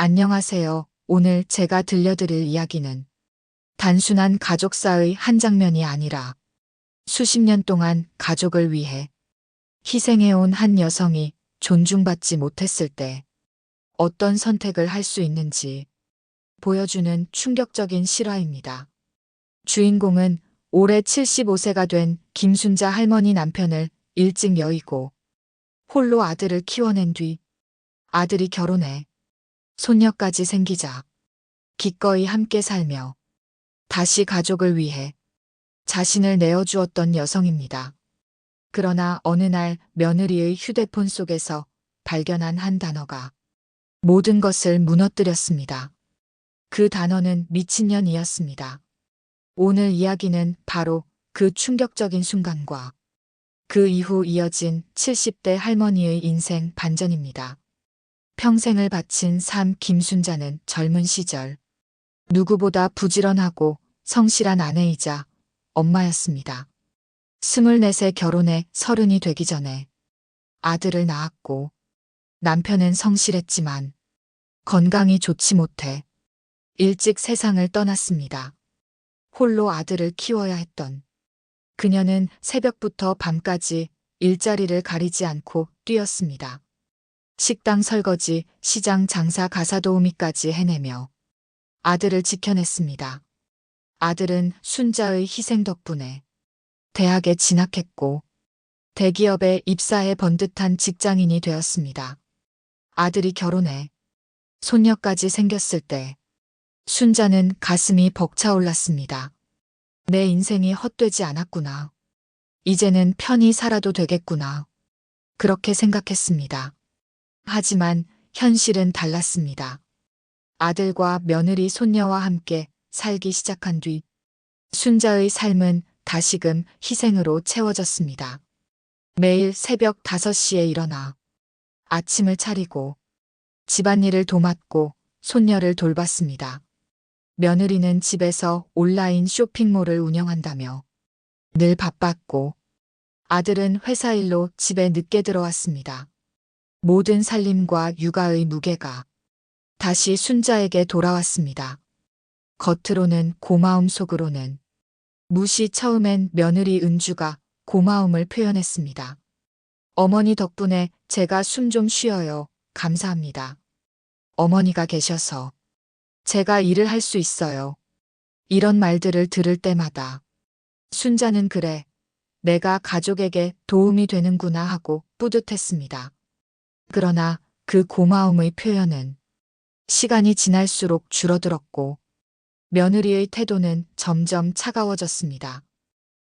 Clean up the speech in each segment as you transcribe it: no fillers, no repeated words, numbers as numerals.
안녕하세요. 오늘 제가 들려드릴 이야기는 단순한 가족사의 한 장면이 아니라 수십 년 동안 가족을 위해 희생해온 한 여성이 존중받지 못했을 때 어떤 선택을 할 수 있는지 보여주는 충격적인 실화입니다. 주인공은 올해 75세가 된 김순자 할머니 남편을 일찍 여의고 홀로 아들을 키워낸 뒤 아들이 결혼해 손녀까지 생기자 기꺼이 함께 살며 다시 가족을 위해 자신을 내어주었던 여성입니다. 그러나 어느 날 며느리의 휴대폰 속에서 발견한 한 단어가 모든 것을 무너뜨렸습니다. 그 단어는 미친년이었습니다. 오늘 이야기는 바로 그 충격적인 순간과 그 이후 이어진 70대 할머니의 인생 반전입니다. 평생을 바친 삶 김순자는 젊은 시절 누구보다 부지런하고 성실한 아내이자 엄마였습니다. 24세 결혼해 30이 되기 전에 아들을 낳았고 남편은 성실했지만 건강이 좋지 못해 일찍 세상을 떠났습니다. 홀로 아들을 키워야 했던 그녀는 새벽부터 밤까지 일자리를 가리지 않고 뛰었습니다. 식당 설거지, 시장 장사 가사 도우미까지 해내며 아들을 지켜냈습니다. 아들은 순자의 희생 덕분에 대학에 진학했고 대기업에 입사해 번듯한 직장인이 되었습니다. 아들이 결혼해 손녀까지 생겼을 때 순자는 가슴이 벅차올랐습니다. 내 인생이 헛되지 않았구나. 이제는 편히 살아도 되겠구나. 그렇게 생각했습니다. 하지만 현실은 달랐습니다. 아들과 며느리 손녀와 함께 살기 시작한 뒤 순자의 삶은 다시금 희생으로 채워졌습니다. 매일 새벽 5시에 일어나 아침을 차리고 집안일을 도맡고 손녀를 돌봤습니다. 며느리는 집에서 온라인 쇼핑몰을 운영한다며 늘 바빴고 아들은 회사 일로 집에 늦게 들어왔습니다. 모든 살림과 육아의 무게가 다시 순자에게 돌아왔습니다. 겉으로는 고마움 속으로는 무시. 처음엔 며느리 은주가 고마움을 표현했습니다. 어머니 덕분에 제가 숨 좀 쉬어요. 감사합니다. 어머니가 계셔서 제가 일을 할 수 있어요. 이런 말들을 들을 때마다 순자는 그래, 내가 가족에게 도움이 되는구나 하고 뿌듯했습니다. 그러나 그 고마움의 표현은 시간이 지날수록 줄어들었고 며느리의 태도는 점점 차가워졌습니다.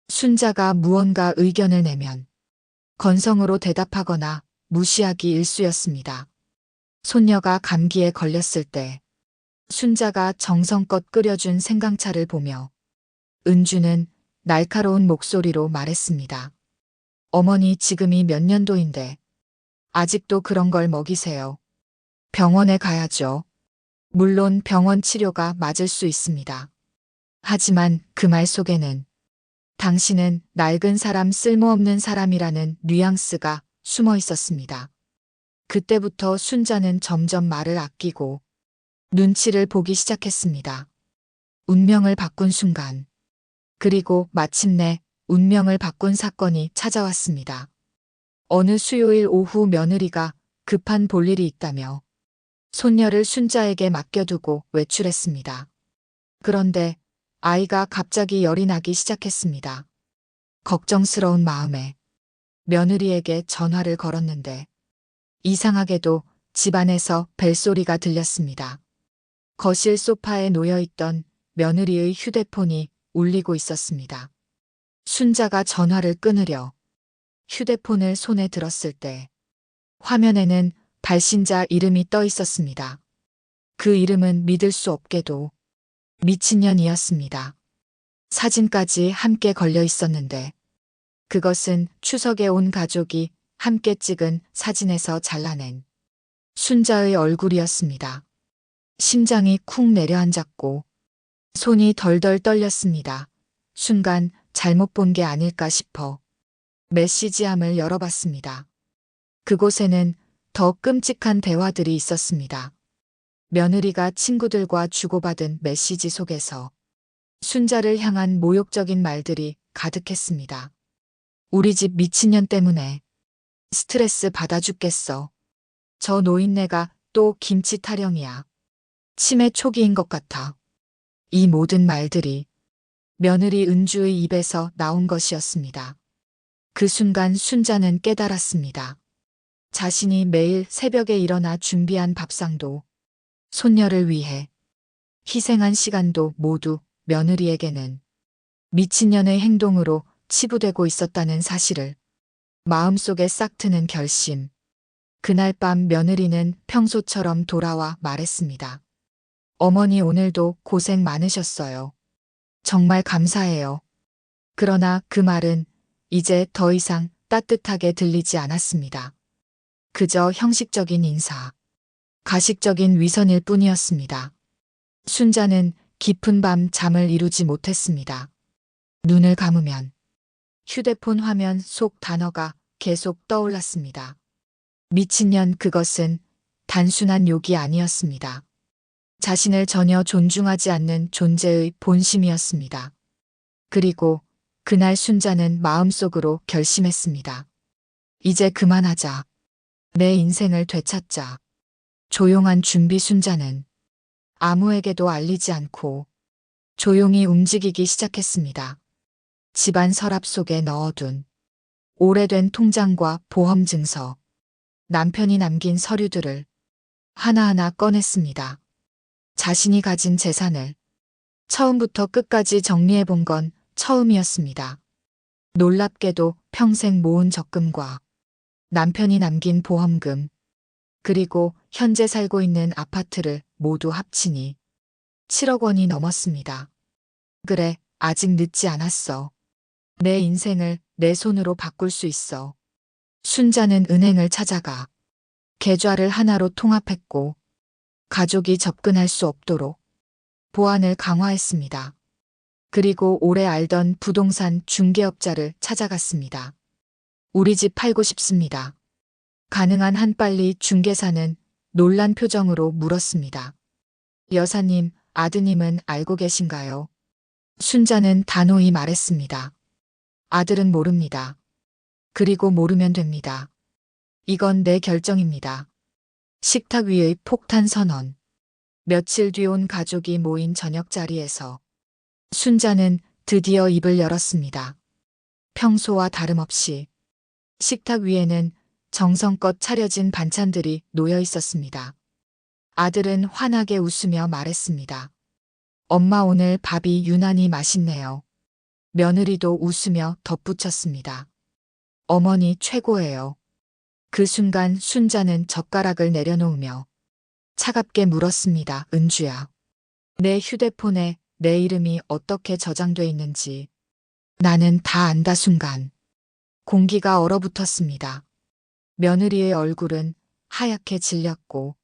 순자가 무언가 의견을 내면 건성으로 대답하거나 무시하기 일쑤였습니다. 손녀가 감기에 걸렸을 때 순자가 정성껏 끓여준 생강차를 보며 은주는 날카로운 목소리로 말했습니다. 어머니 지금이 몇 년도인데 아직도 그런 걸 먹이세요. 병원에 가야죠. 물론 병원 치료가 맞을 수 있습니다. 하지만 그 말 속에는 당신은 낡은 사람, 쓸모없는 사람이라는 뉘앙스가 숨어 있었습니다. 그때부터 순자는 점점 말을 아끼고 눈치를 보기 시작했습니다. 운명을 바꾼 순간, 그리고 마침내 운명을 바꾼 사건이 찾아왔습니다. 어느 수요일 오후 며느리가 급한 볼일이 있다며 손녀를 순자에게 맡겨두고 외출했습니다. 그런데 아이가 갑자기 열이 나기 시작했습니다. 걱정스러운 마음에 며느리에게 전화를 걸었는데 이상하게도 집안에서 벨소리가 들렸습니다. 거실 소파에 놓여있던 며느리의 휴대폰이 울리고 있었습니다. 순자가 전화를 끊으려 휴대폰을 손에 들었을 때 화면에는 발신자 이름이 떠 있었습니다. 그 이름은 믿을 수 없게도 미친년이었습니다. 사진까지 함께 걸려 있었는데 그것은 추석에 온 가족이 함께 찍은 사진에서 잘라낸 순자의 얼굴이었습니다. 심장이 쿵 내려앉았고 손이 덜덜 떨렸습니다. 순간 잘못 본 게 아닐까 싶어 메시지함을 열어봤습니다. 그곳에는 더 끔찍한 대화들이 있었습니다. 며느리가 친구들과 주고받은 메시지 속에서 순자를 향한 모욕적인 말들이 가득했습니다. 우리 집 미친년 때문에 스트레스 받아 죽겠어. 저 노인네가 또 김치 타령이야. 치매 초기인 것 같아. 이 모든 말들이 며느리 은주의 입에서 나온 것이었습니다. 그 순간 순자는 깨달았습니다. 자신이 매일 새벽에 일어나 준비한 밥상도, 손녀를 위해 희생한 시간도 모두 며느리에게는 미친년의 행동으로 치부되고 있었다는 사실을 마음속에 싹 트는 결심. 그날 밤 며느리는 평소처럼 돌아와 말했습니다. 어머니 오늘도 고생 많으셨어요. 정말 감사해요. 그러나 그 말은 이제 더 이상 따뜻하게 들리지 않았습니다. 그저 형식적인 인사, 가식적인 위선일 뿐이었습니다. 순자는 깊은 밤 잠을 이루지 못했습니다. 눈을 감으면 휴대폰 화면 속 단어가 계속 떠올랐습니다. 미친년, 그것은 단순한 욕이 아니었습니다. 자신을 전혀 존중하지 않는 존재의 본심이었습니다. 그리고 그날 순자는 마음속으로 결심했습니다. 이제 그만하자. 내 인생을 되찾자. 조용한 준비. 순자는 아무에게도 알리지 않고 조용히 움직이기 시작했습니다. 집안 서랍 속에 넣어둔 오래된 통장과 보험 증서, 남편이 남긴 서류들을 하나하나 꺼냈습니다. 자신이 가진 재산을 처음부터 끝까지 정리해 본 건 처음이었습니다. 놀랍게도 평생 모은 적금과 남편이 남긴 보험금, 그리고 현재 살고 있는 아파트를 모두 합치니 7억 원이 넘었습니다. 그래, 아직 늦지 않았어. 내 인생을 내 손으로 바꿀 수 있어. 순자는 은행을 찾아가 계좌를 하나로 통합했고 가족이 접근할 수 없도록 보안을 강화했습니다. 그리고 오래 알던 부동산 중개업자를 찾아갔습니다. 우리 집 팔고 싶습니다. 가능한 한 빨리 중개사는 놀란 표정으로 물었습니다. 여사님, 아드님은 알고 계신가요? 순자는 단호히 말했습니다. 아들은 모릅니다. 그리고 모르면 됩니다. 이건 내 결정입니다. 식탁 위의 폭탄 선언. 며칠 뒤 온 가족이 모인 저녁 자리에서 순자는 드디어 입을 열었습니다. 평소와 다름없이 식탁 위에는 정성껏 차려진 반찬들이 놓여 있었습니다. 아들은 환하게 웃으며 말했습니다. 엄마, 오늘 밥이 유난히 맛있네요. 며느리도 웃으며 덧붙였습니다. 어머니 최고예요. 그 순간 순자는 젓가락을 내려놓으며 차갑게 물었습니다. 은주야, 내 휴대폰에 내 이름이 어떻게 저장돼 있는지 나는 다 안다. 순간 공기가 얼어붙었습니다. 며느리의 얼굴은 하얗게 질렸고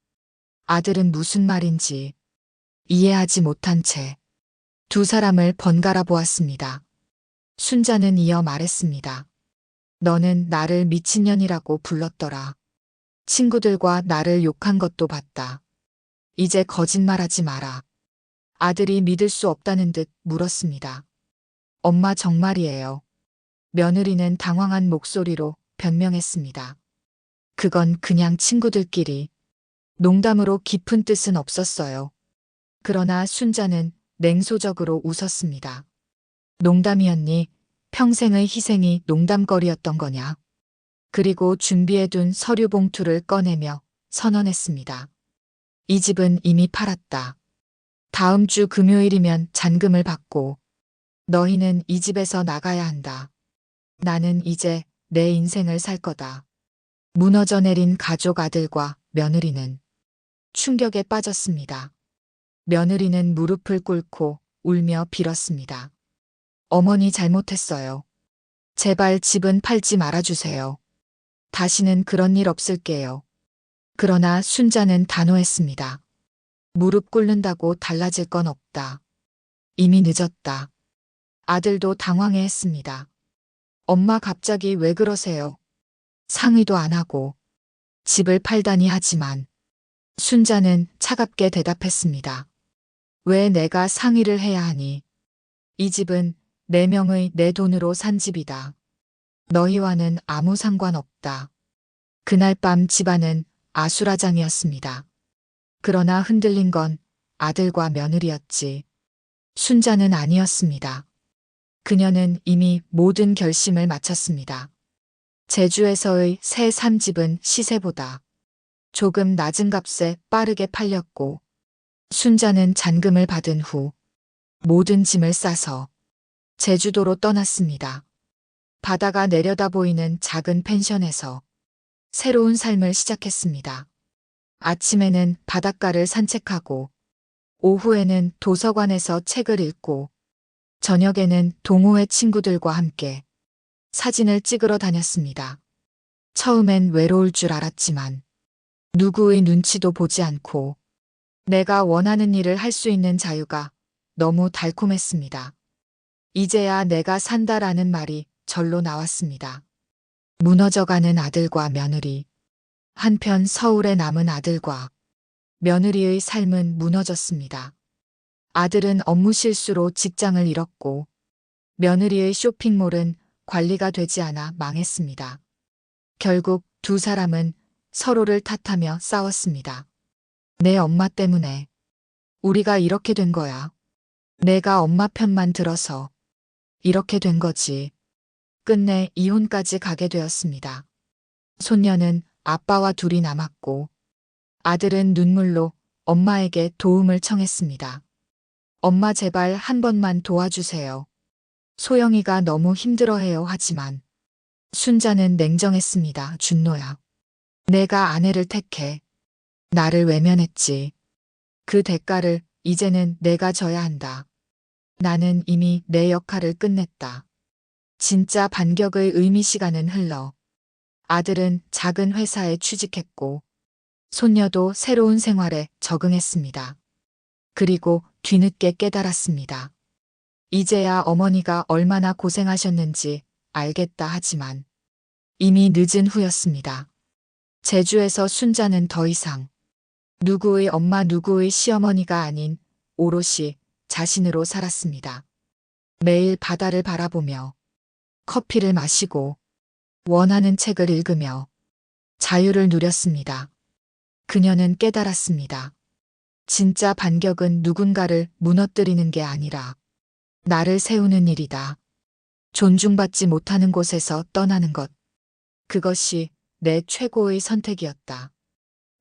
아들은 무슨 말인지 이해하지 못한 채 두 사람을 번갈아 보았습니다. 순자는 이어 말했습니다. 너는 나를 미친년이라고 불렀더라. 친구들과 나를 욕한 것도 봤다. 이제 거짓말하지 마라. 아들이 믿을 수 없다는 듯 물었습니다. 엄마, 정말이에요. 며느리는 당황한 목소리로 변명했습니다. 그건 그냥 친구들끼리. 농담으로 깊은 뜻은 없었어요. 그러나 순자는 냉소적으로 웃었습니다. 농담이었니? 평생의 희생이 농담거리였던 거냐? 그리고 준비해둔 서류 봉투를 꺼내며 선언했습니다. 이 집은 이미 팔았다. 다음 주 금요일이면 잔금을 받고 너희는 이 집에서 나가야 한다. 나는 이제 내 인생을 살 거다. 무너져 내린 가족. 아들과 며느리는 충격에 빠졌습니다. 며느리는 무릎을 꿇고 울며 빌었습니다. 어머니, 잘못했어요. 제발 집은 팔지 말아주세요. 다시는 그런 일 없을게요. 그러나 순자는 단호했습니다. 무릎 꿇는다고 달라질 건 없다. 이미 늦었다. 아들도 당황해했습니다. 엄마, 갑자기 왜 그러세요? 상의도 안 하고 집을 팔다니. 하지만 순자는 차갑게 대답했습니다. 왜 내가 상의를 해야 하니? 이 집은 네 명의 내 돈으로 산 집이다. 너희와는 아무 상관없다. 그날 밤 집안은 아수라장이었습니다. 그러나 흔들린 건 아들과 며느리였지. 순자는 아니었습니다. 그녀는 이미 모든 결심을 마쳤습니다. 제주에서의 새 3집은 시세보다 조금 낮은 값에 빠르게 팔렸고, 순자는 잔금을 받은 후 모든 짐을 싸서 제주도로 떠났습니다. 바다가 내려다 보이는 작은 펜션에서 새로운 삶을 시작했습니다. 아침에는 바닷가를 산책하고, 오후에는 도서관에서 책을 읽고, 저녁에는 동호회 친구들과 함께 사진을 찍으러 다녔습니다. 처음엔 외로울 줄 알았지만 누구의 눈치도 보지 않고 내가 원하는 일을 할 수 있는 자유가 너무 달콤했습니다. 이제야 내가 산다라는 말이 절로 나왔습니다. 무너져가는 아들과 며느리. 한편 서울에 남은 아들과 며느리의 삶은 무너졌습니다. 아들은 업무 실수로 직장을 잃었고, 며느리의 쇼핑몰은 관리가 되지 않아 망했습니다. 결국 두 사람은 서로를 탓하며 싸웠습니다. 내 엄마 때문에 우리가 이렇게 된 거야. 내가 엄마 편만 들어서 이렇게 된 거지. 끝내 이혼까지 가게 되었습니다. 손녀는 아빠와 둘이 남았고, 아들은 눈물로 엄마에게 도움을 청했습니다. 엄마 제발 한 번만 도와주세요. 소영이가 너무 힘들어해요 하지만 순자는 냉정했습니다. 준노야. 내가 아내를 택해. 나를 외면했지. 그 대가를 이제는 내가 져야 한다. 나는 이미 내 역할을 끝냈다. 진짜 반격의 의미. 시간은 흘러 아들은 작은 회사에 취직했고, 손녀도 새로운 생활에 적응했습니다. 그리고 뒤늦게 깨달았습니다. 이제야 어머니가 얼마나 고생하셨는지 알겠다 하지만 이미 늦은 후였습니다. 제주에서 순자는 더 이상 누구의 엄마 누구의 시어머니가 아닌 오롯이 자신으로 살았습니다. 매일 바다를 바라보며 커피를 마시고 원하는 책을 읽으며 자유를 누렸습니다. 그녀는 깨달았습니다. 진짜 반격은 누군가를 무너뜨리는 게 아니라 나를 세우는 일이다. 존중받지 못하는 곳에서 떠나는 것. 그것이 내 최고의 선택이었다.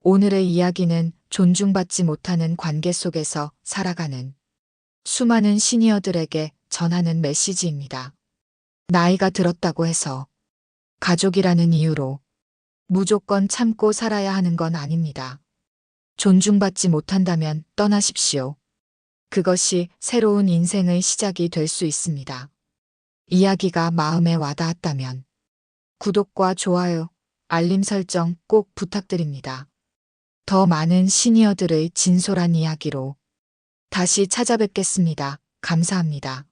오늘의 이야기는 존중받지 못하는 관계 속에서 살아가는 수많은 시니어들에게 전하는 메시지입니다. 나이가 들었다고 해서 가족이라는 이유로 무조건 참고 살아야 하는 건 아닙니다. 존중받지 못한다면 떠나십시오. 그것이 새로운 인생의 시작이 될 수 있습니다. 이야기가 마음에 와닿았다면 구독과 좋아요, 알림 설정 꼭 부탁드립니다. 더 많은 시니어들의 진솔한 이야기로 다시 찾아뵙겠습니다. 감사합니다.